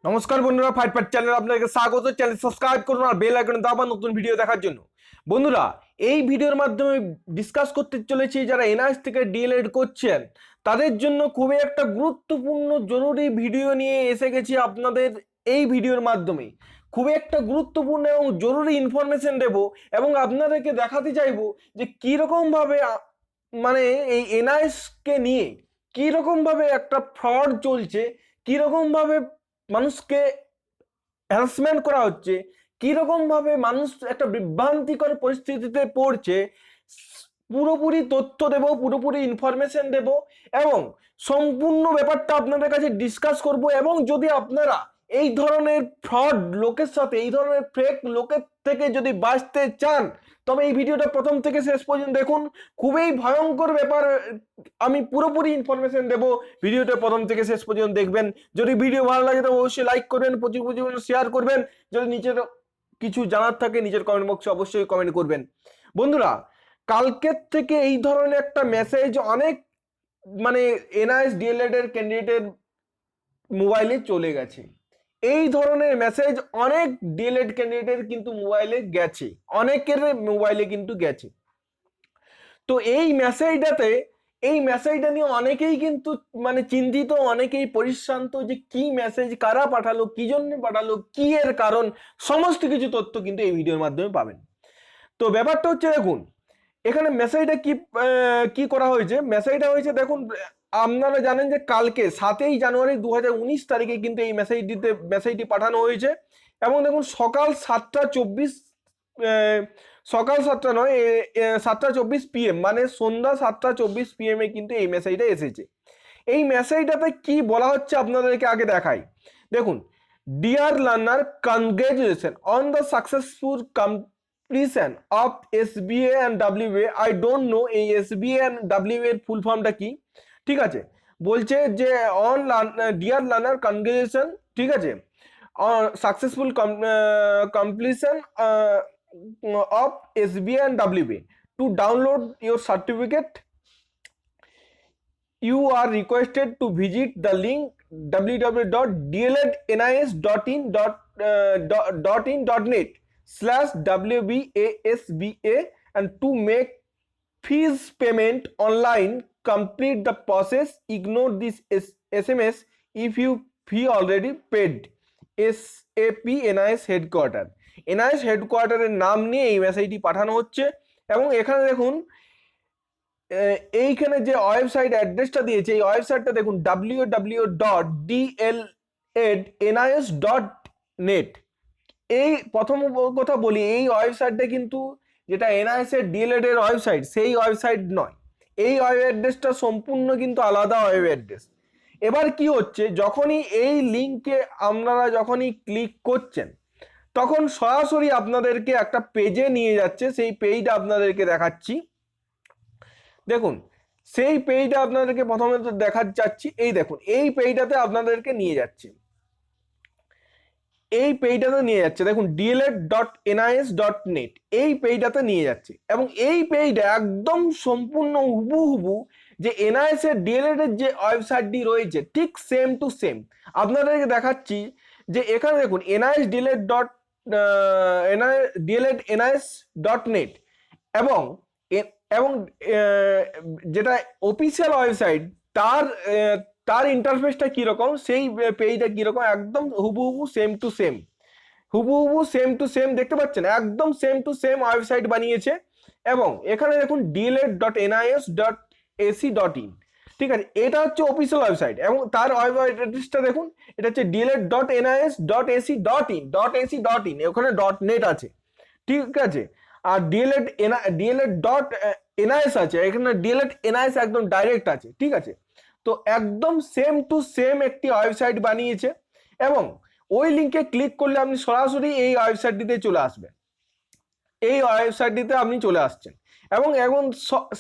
নমস্কার বন্ধুরা, fight channel আপনাদেরকে স্বাগত। চ্যানেল সাবস্ক্রাইব করুন আর বেল আইকনে দাবান নতুন ভিডিও দেখার জন্য। বন্ধুরা, এই ভিডিওর মাধ্যমে ডিসকাস করতে চলেছি যারা এনআইএস থেকে ডিএলএড করছেন তাদের জন্য খুবই একটা গুরুত্বপূর্ণ জরুরি ভিডিও নিয়ে এসে গেছি আপনাদের এই ভিডিওর মাধ্যমে। খুবই একটা গুরুত্বপূর্ণ এবং জরুরি ইনফরমেশন দেব এবং আপনাদেরকে দেখাতে চাইবো যে কীরকমভাবে মানে এই এনআইএসকে নিয়ে কীরকমভাবে একটা ফ্রড চলছে, কীরকমভাবে মানুষকে হ্যারাসমেন্ট করা হচ্ছে, কিরকম ভাবে মানুষ একটা বিভ্রান্তিকর পরিস্থিতিতে পড়ছে। পুরোপুরি তথ্য দেব, পুরোপুরি ইনফরমেশন দেব এবং সম্পূর্ণ ব্যাপারটা আপনাদের কাছে ডিসকাস করব। এবং যদি আপনারা এই ধরনের ফ্রড লোকের সাথে, এই ধরনের ফেক লোকের থেকে যদি বাঁচতে চান তবে এই ভিডিওটা প্রথম থেকে শেষ পর্যন্ত দেখুন। খুবই ভয়ঙ্কর ব্যাপার, আমি পুরোপুরি ইনফরমেশন দেব। ভিডিওটা প্রথম থেকে শেষ পর্যন্ত দেখবেন। যদি ভিডিও ভালো লাগে তো অবশ্যই লাইক করবেন, প্রচুর শেয়ার করবেন। যদি নিচের কিছু জানার থাকে নিচের কমেন্ট বক্সে অবশ্যই কমেন্ট করবেন। বন্ধুরা, কালকের থেকে এই ধরনের একটা মেসেজ অনেক এনআইএস ডিএলএড এর ক্যান্ডিডেটের মোবাইলে চলে গেছে। এই ধরনের মেসেজ অনেক ডিএলএড ক্যান্ডিডেটের কিন্তু মোবাইলে গেছে, অনেকের মোবাইলে কিন্তু গেছে। তো এই মেসেজটা নিয়ে অনেকেই কিন্তু চিন্তিত, অনেকেই পরিশ্রান্ত যে কি মেসেজ, কারা পাঠালো, কি জন্য পাঠালো, কি এর কারণ, সমস্ত কিছু তথ্য কিন্তু এই ভিডিওর মাধ্যমে পাবেন। তো ব্যাপারটা হচ্ছে, দেখুন এখানে মেসেজটা কি করা হয়েছে। মেসেজটা হয়েছে, দেখুন আপনারা জানেন যে কালকে 7ই জানুয়ারি 2019 তারিখে কিন্তু এই মেসেজটি পাঠানো হয়েছে। এবং দেখুন সকাল 7টা 24, সকাল 7টা নয়, 7টা 24 PM, মানে সন্ধ্যা 7টা 24 PM এ কিন্তু এই মেসেজটা এসেছে। এই মেসেজটাতে কি বলা হচ্ছে আপনাদেরকে আগে দেখাই। দেখুন, deer learner, congratulation on the successful completion of SBA and WA। I don't know এই SBA and WA এর ফুল ফর্মটা কি। ঠিক আছে, বলছে যে অন ডিয়ার লার্নার কনগ্রেচুলেশন, ঠিক আছে, successful completion of SBA and WA। To download your certificate you are requested to visit the link www.dlednis.in.net/WBASBA, and to make fees payment online, complete the process, ignore this SMS if you fee already paid। SAP NIS headquarter, NIS হেডকোয়ার্টারের নাম নিয়ে এই মেসেজটি পাঠানো হচ্ছে। এবং এখানে দেখুন এইখানে যে ওয়েবসাইট অ্যাড্রেসটা দিয়েছে, এই ওয়েবসাইটটা দেখুন www.dlednis.net। এই প্রথম কথা বলি, এই ওয়েবসাইটটা কিন্তু যেটা এনআইএস এর ডিএলএড এর ওয়েবসাইট সেই ওয়েবসাইট নয়। এই ওয়েব অ্যাড্রেসটা সম্পূর্ণ কিন্তু আলাদা ওয়েব অ্যাড্রেস। এবার কি হচ্ছে, যখনই এই লিঙ্কে আপনারা যখনই ক্লিক করছেন তখন সরাসরি আপনাদেরকে একটা পেজে নিয়ে যাচ্ছে। সেই পেজটা আপনাদেরকে দেখাচ্ছি। দেখুন, সেই পেজটা আপনাদেরকে প্রথমে তো দেখাতে চাচ্ছি। এই দেখুন, এই পেজটাতে আপনাদেরকে নিয়ে যাচ্ছে, এই পেজটাতে নিয়ে যাচ্ছে। দেখুন dled.nis.net, এই পেজটাতে নিয়ে যাচ্ছে। এবং এই পেজটা একদম সম্পূর্ণ হুবহু যে এনআইএস এর ডিএলএড এর যে ওয়েবসাইটটি রয়েছে ঠিক সেম টু সেম আপনাদেরকে দেখাচ্ছি। যে এখানে দেখুন dled.nis.net এবং এবং যেটা অফিসিয়াল ওয়েবসাইট তার তার ইন্টারফেসটা কীরকম, সেই পেজটা কীরকম, একদম হুবহু সেম টু সেম দেখতে পাচ্ছেন, একদম সেম টু সেম ওয়েবসাইট বানিয়েছে। এবং এখানে দেখুন dled.nis.ac.in, ঠিক আছে, এটা হচ্ছে অফিসিয়াল ওয়েবসাইট। এবং তার ওয়েবসাইট অ্যাড্রেসটা দেখুন, এটা হচ্ছে dled.nis.ac.in, ওখানে .net আছে, ঠিক আছে। আর dled.nis আছে, এখানে dled.nis একদম ডাইরেক্ট আছে, ঠিক আছে। তো একদম সেম টু সেম একটি ওয়েবসাইট বানিয়েছে। এবং ওই লিঙ্কে ক্লিক করলে আপনি সরাসরি এই ওয়েবসাইটটিতে চলে আসবেন, এই ওয়েবসাইটটিতে আপনি চলে আসছেন। এবং এখন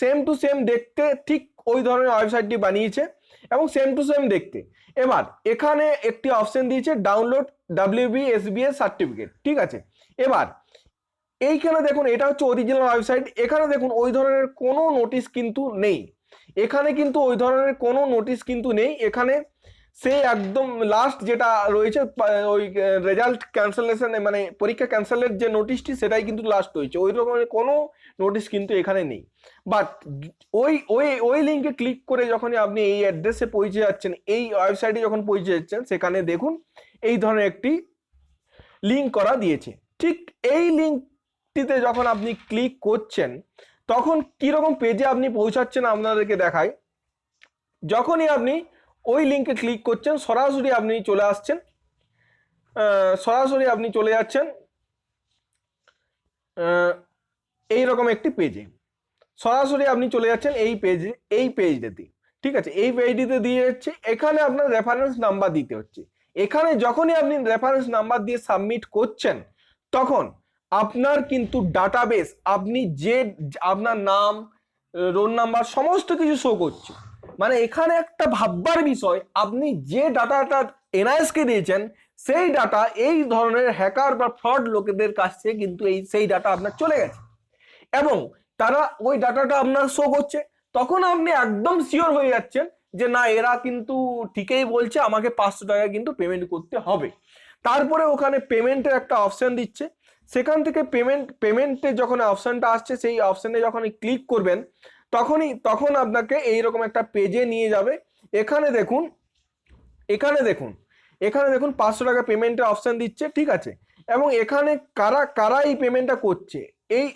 সেম টু সেম দেখতে ঠিক ওই ধরনের ওয়েবসাইটটি বানিয়েছে এবং সেম টু সেম দেখতে। এবার এখানে একটি অপশন দিয়েছে ডাউনলোড WBSBA সার্টিফিকেট, ঠিক আছে। এবার এইখানে দেখুন, এটা হচ্ছে অরিজিনাল ওয়েবসাইট। এখানে দেখুন ওই ধরনের কোনো নোটিশ কিন্তু নেই, এখানে কিন্তু ওই ধরনের কোনো নোটিশ কিন্তু নেই। এখানে সে একদম লাস্ট যেটা রয়েছে ওই রেজাল্ট ক্যান্সেলেশন মানে পরীক্ষা ক্যান্সেলের যে নোটিশটি সেটাই কিন্তু লাস্ট রয়েছে, ওই রকমের কোনো নোটিশ কিন্তু এখানে নেই। বাট ওই ওই ওই লিঙ্কে ক্লিক করে যখনই আপনি এই অ্যাড্রেসে পৌঁছে যাচ্ছেন, এই ওয়েবসাইটে যখন পৌঁছে যাচ্ছেন, সেখানে দেখুন এই ধরনের একটি লিঙ্ক করা দিয়েছে। ঠিক এই লিঙ্কটিতে যখন আপনি ক্লিক করছেন তখন কীরকম পেজে আপনি পৌঁছাচ্ছেন আপনাদেরকে দেখায়। যখনই আপনি ওই লিঙ্কে ক্লিক করছেন সরাসরি আপনি চলে আসছেন, সরাসরি আপনি চলে যাচ্ছেন এইরকম একটি পেজে, সরাসরি আপনি চলে যাচ্ছেন এই পেজে, এই পেজটাতে। ঠিক আছে, এই পেজটিতে দিয়ে যাচ্ছে, এখানে আপনার রেফারেন্স নাম্বার দিতে হচ্ছে। এখানে যখনই আপনি রেফারেন্স নাম্বার দিয়ে সাবমিট করছেন তখন আপনার কিন্তু ডাটাবেস, আপনি যে আপনার নাম, রোল নাম্বার সমস্ত কিছু শো করছে। মানে এখানে একটা ভাববার বিষয়, আপনি যে ডাটাটা এনআইএসকে দিয়েছেন সেই ডাটা এই ধরনের হ্যাকার বা ফ্রড লোকেদের কাছে কিন্তু সেই ডাটা আপনার চলে গেছে এবং তারা ওই ডাটাটা আপনার শো করছে। তখন আপনি একদম শিওর হয়ে যাচ্ছেন যে না, এরা কিন্তু ঠিকই বলছে, আমাকে 500 টাকা কিন্তু পেমেন্ট করতে হবে। তারপরে ওখানে পেমেন্টের একটা অপশন দিচ্ছে, সেখান থেকে পেমেন্টে যখন অপশনটা আসছে সেই অপশনে যখন ক্লিক করবেন তখন আপনাকে এইরকম একটা পেজে নিয়ে যাবে। এখানে দেখুন, এখানে দেখুন 500 টাকা পেমেন্টের অপশন দিচ্ছে। ঠিক আছে, এবং এখানে কারা এই পেমেন্টটা করছে, এই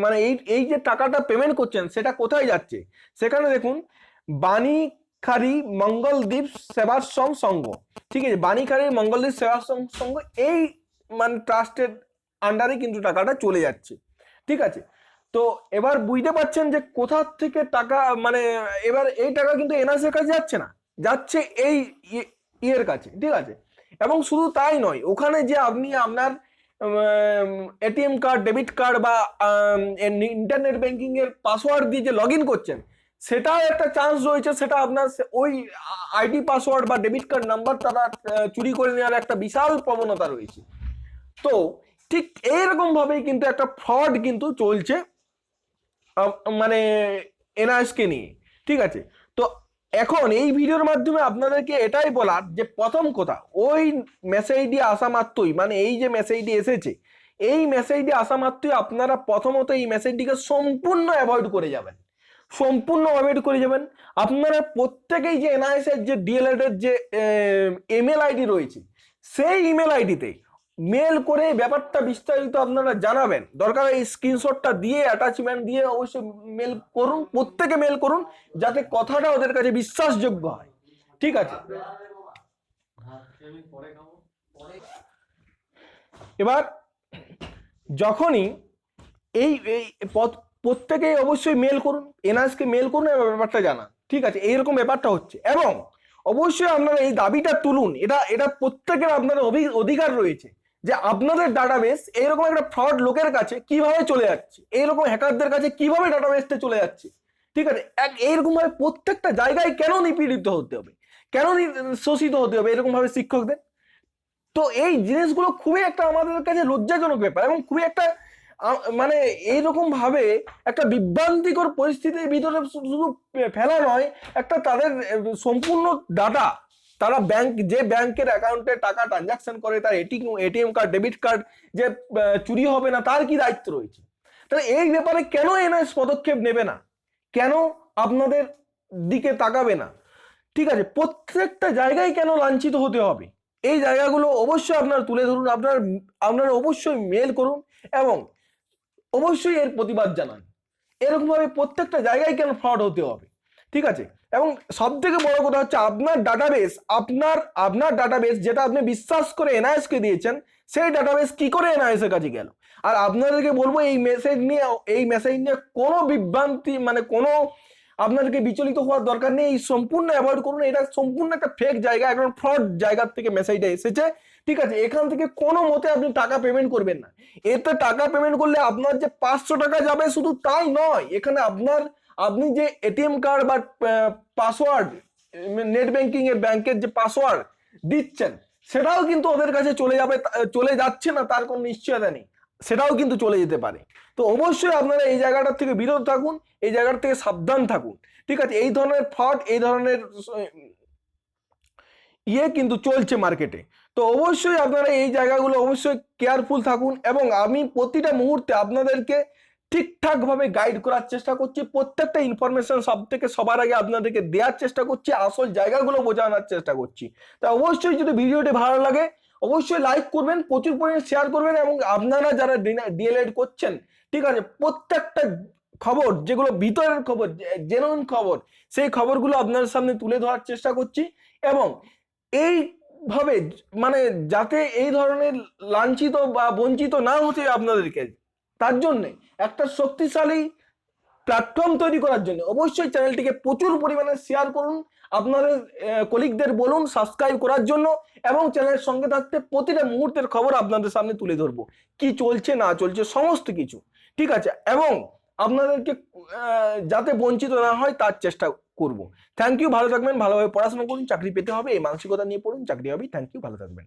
মানে এই যে টাকাটা পেমেন্ট করছেন সেটা কোথায় যাচ্ছে, সেখানে দেখুন বাণীখালী মঙ্গলদ্বীপ সেবাশ্রম সংঘ। ঠিক আছে, বাণীখালী মঙ্গলদ্বীপ সেবাশ্রম সংঘ এই মানে ট্রাস্টের আন্ডারে কিন্তু টাকাটা চলে যাচ্ছে। ঠিক আছে, তো এবার বুঝতে পারছেন যে কোথা থেকে টাকা, মানে এবার এই টাকা কিন্তু এনআরসির কাছে যাচ্ছে না, যাচ্ছে এই ইয়ের কাছে। ঠিক আছে, এবং শুধু তাই নয়, ওখানে যে আপনি আপনার এটিএম কার্ড, ডেবিট কার্ড বা ইন্টারনেট ব্যাংকিং এর পাসওয়ার্ড দিয়ে যে লগ ইন করছেন সেটাও একটা চান্স রয়েছে, সেটা আপনার ওই আইডি পাসওয়ার্ড বা ডেবিট কার্ড নাম্বার তারা চুরি করে নেওয়ার একটা বিশাল প্রবণতা রয়েছে। তো ঠিক এইরকম ভাবেই কিন্তু একটা ফ্রড কিন্তু চলছে মানে এনআইএসকে নিয়ে। ঠিক আছে, তো এখন এই ভিডিওর মাধ্যমে আপনাদেরকে এটাই বলার যে প্রথম কথা, ওই মেসেজটি আসা মাত্রই, মানে এই যে মেসেজটি এসেছে এই মেসেজটি আসা মাত্রই আপনারা প্রথমত এই মেসেজটিকে সম্পূর্ণ অ্যাভয়েড করে যাবেন, সম্পূর্ণ অ্যাভয়েড করে যাবেন। আপনারা প্রত্যেকেই যে এনআইএস এর যে ডিএলএড এর যে ইমেল আইডি রয়েছে সেই ইমেল আইডিতে মেল করে ব্যাপারটা বিস্তারিত আপনারা জানাবেন। দরকার এই স্ক্রিনশটটা দিয়ে অ্যাটাচমেন্ট দিয়ে অবশ্যই মেল করুন, প্রত্যেকে মেল করুন যাতে কথাটা ওদের কাছে বিশ্বাসযোগ্য হয়। ঠিক আছে, এবার যখনই এই প্রত্যেকেই অবশ্যই মেল করুন, এনআইএসকে মেল করুন এবং ব্যাপারটা জানান। ঠিক আছে, এইরকম ব্যাপারটা হচ্ছে এবং অবশ্যই আপনারা এই দাবিটা তুলুন, এটা প্রত্যেকের আপনাদের অধিকার রয়েছে যে আপনাদের ডাটাবেস এইরকম একটা ফ্রড লোকের কাছে কিভাবে চলে যাচ্ছে, এইরকম হ্যাকারদের কাছে কিভাবে ডাটাবেসটা চলে যাচ্ছে। ঠিক আছে, এইরকম ভাবে প্রত্যেকটা জায়গায় কেন নিপীড়িত হতে হবে, কেন শোষিত হতে হবে এরকম ভাবে শিক্ষকদের। তো এই জিনিসগুলো খুবই একটা আমাদের কাছে লজ্জাজনক ব্যাপার এবং খুবই একটা মানে এইরকম ভাবে একটা বিভ্রান্তিকর পরিস্থিতির ভিতরে শুধু ফেলা নয়, একটা তাদের সম্পূর্ণ ডাটা, তারা যে ব্যাংকের অ্যাকাউন্টে টাকা ট্রানজাকশন করে তার এটিএম কার্ড, ডেবিট কার্ড যে চুরি হবে না তার কি দায়িত্ব রয়েছে। তাহলে এই ব্যাপারে কেন এনআইএস পদক্ষেপ নেবে না, কেন আপনাদের দিকে তাকাবে না। ঠিক আছে, প্রত্যেকটা জায়গায় কেন লাঞ্ছিত হতে হবে, এই জায়গাগুলো অবশ্যই আপনারা তুলে ধরুন, আপনারা অবশ্যই মেল করুন এবং অবশ্যই এর প্রতিবাদ জানান। এরকম ভাবে প্রত্যেকটা জায়গায় কেন ফ্রড হতে হবে। ঠিক আছে, এবং সব থেকে বড় কথা হচ্ছে আপনার ডাটাবেস যেটা আপনি বিশ্বাস করে এনআইএস কে দিয়েছেন সেই ডাটাবেস কি করে এনআইএস এর কাছে গেল। আর আপনাদেরকে বলবো এই মেসেজ নিয়ে কোনো বিভ্রান্তি মানে কোনো আপনাদেরকে বিচলিত হওয়ার দরকার নেই, এই সম্পূর্ণ অ্যাভয়েড করুন। এটা সম্পূর্ণ একটা ফেক জায়গা, একদম ফ্রড জায়গা থেকে মেসেজটা এসেছে। ঠিক আছে, এখান থেকে কোনো মতে আপনি টাকা পেমেন্ট করবেন না। এতে টাকা পেমেন্ট করলে আপনার যে 500 টাকা যাবে শুধু তাই নয়, এখানে আপনি যে এটিএম কার্ড বা পাসওয়ার্ড, নেট ব্যাংকিং এর ব্যাংকের যে পাসওয়ার্ড দিচ্ছেন সেটাও কিন্তু ওদের কাছে চলে যাচ্ছে না তার কোনো নিশ্চয়তা নেই, সেটাও কিন্তু চলে যেতে পারে। তো অবশ্যই আপনারা এই জায়গাটার থেকে বিরত থাকুন, এই জায়গার থেকে সাবধান থাকুন। ঠিক আছে, এই ধরনের ফ্রড, কিন্তু চলছে মার্কেটে। তো অবশ্যই আপনারা এই জায়গাগুলো অবশ্যই কেয়ারফুল থাকুন, এবং আমি প্রতিটা মুহূর্তে আপনাদেরকে ঠিকঠাক ভাবে গাইড করার চেষ্টা করছি, প্রত্যেকটা ইনফরমেশন সবার আগে আপনাদেরকে দেওয়ার চেষ্টা করছি, আসল জায়গাগুলো বোঝানোর চেষ্টা করছি। তা অবশ্যই যদি ভিডিওটি ভালো লাগে অবশ্যই লাইক করবেন, প্রচুর পরিমাণে শেয়ার করবেন, এবং আপনারা যারা ডিএলএড করছেন, ঠিক আছে, প্রত্যেকটা খবর যেগুলো ভিতরের খবর, জেনুইন খবর, সেই খবরগুলো আপনার সামনে তুলে ধরার চেষ্টা করছি। এবং এইভাবে মানে যাতে এই ধরনের লাঞ্ছিত বা বঞ্চিত না হতে আপনাদেরকে, তার জন্য একটা শক্তিশালী প্ল্যাটফর্ম তৈরি করার জন্য অবশ্যই চ্যানেলটিকে প্রচুর পরিমাণে শেয়ার করুন, আপনাদের কলিগদের বলুন সাবস্ক্রাইব করার জন্য, এবং চ্যানেলের সঙ্গে থাকতে প্রতিটা মুহূর্তের খবর আপনাদের সামনে তুলে ধরবো, কি চলছে না চলছে সমস্ত কিছু, ঠিক আছে, এবং আপনাদেরকে যাতে বঞ্চিত না হয় তার চেষ্টা করব। থ্যাংক ইউ, ভালো থাকবেন, ভালোভাবে পড়াশোনা করুন, চাকরি পেতে হবে এই মানসিকতা নিয়ে পড়ুন, চাকরি হবে। থ্যাংক ইউ, ভালো থাকবেন।